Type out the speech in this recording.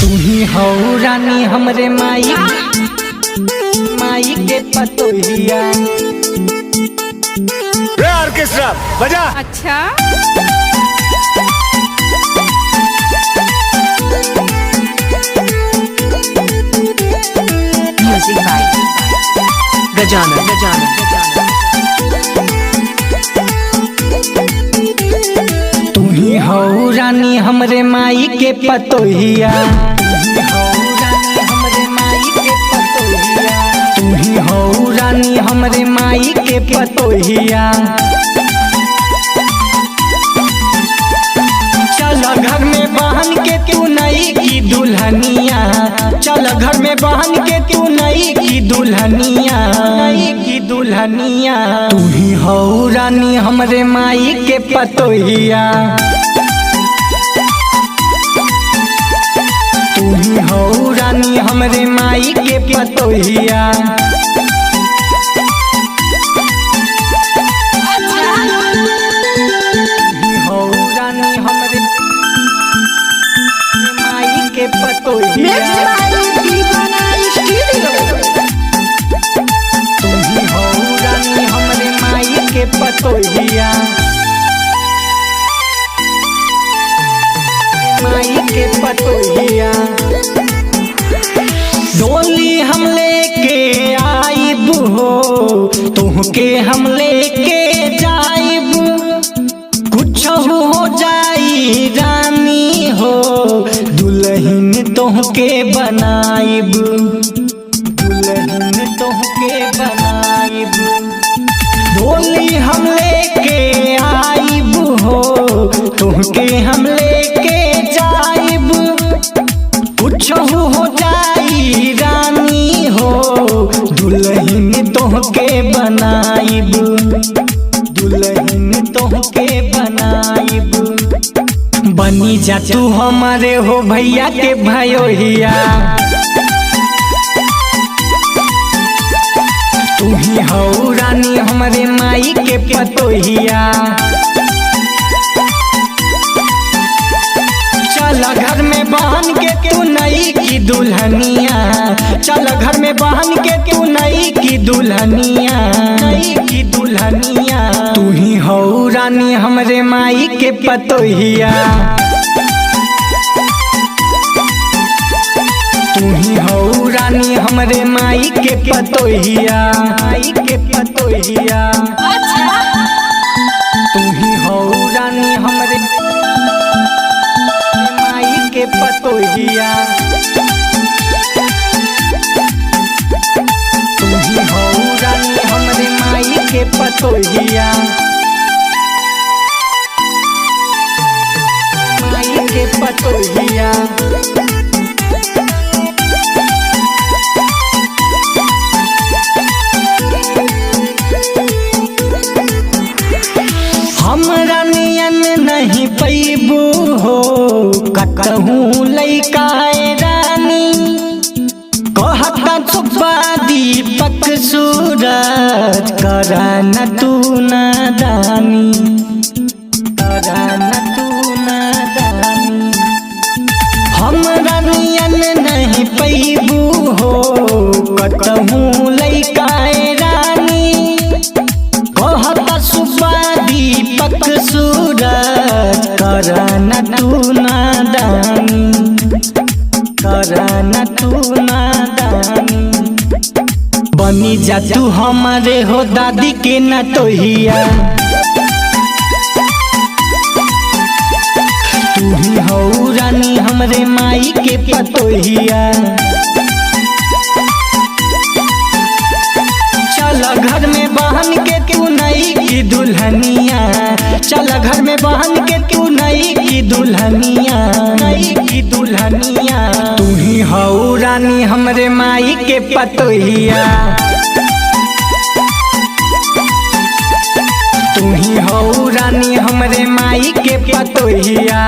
तू ही हो रानी हमरे माई माई के पतोहिया। ऑर्केस्ट्रा बजा। अच्छा म्यूजिक बाय गजानन। तू ही हो रानी हमरे माई के पतोहिया। तू ही हो रानी हमरे माई के पतोहिया। चल घर में बहन के तू नई की दुल्हनिया। चल घर में बहन के तू नई की दुल्हनिया। नई की दुल्हनिया तू ही हो रानी हमरे माई के पतोहिया। तू ही हो रानी हमरे माई के पतोहिया। के पतोहिया। तू ही हो रानी हमरे माई के पतोहिया। माई के पतोहिया। डोली हम लेके आइब हो तुहके हम लेके जाइब। कुछ हो जाई रानी हो दुल्हन तोहके बनाइब। दुल्हन तोहके बनाइब। डोली हम लेके आइब हो तुहके हम लेके जाइब। कुछ हो जाई रानी हो दुल्हन तोहके बनाइब। दुल्हन तोहके बनाइब। बनी जा तू हमारे हो भैया के भयोहिया। तू ही हो रानी हमरे माई के पतोहिया। चल घर में बहन के तू नई की दुल्हनिया। चल घर में बहन के तू नई की दुल्हनिया। नई की दुल्हनिया तू ही हो रानी हमरे माई के पतोहिया। तू ही हो रानी हमरे माई के पतोहिया। माई के पतोहिया। तू ही हो रानी हमरे माई के पतोहिया। तू ही हो रानी हमरे माई के पतोहिया। माई के पतोहिया। हमरा नियन नहीं पैबू हो कतहूँ लैका रानी। कहता सुबा दीपक सूरज करा न तू नादानी। करा न तू नादानी। हमरा नियन नहीं पैबू हो कतहूँ लैका रानी। कहता सुबा दीपक सूरज करा न तू नादानी। करा न तू नादानी। बनी जा तू हमारे हो दादी के नटोहिया। तू ही हो रानी हमरे माई के पतोहिया। चल घर में बहन के तू नई की दुल्हनिया। चल घर में बहन के तू नई की दुल्हनिया। नई की दुल्हनिया तू ही हो रानी हमरे माई के पतोहिया। तू ही हो रानी हमरे माई के पतोहिया।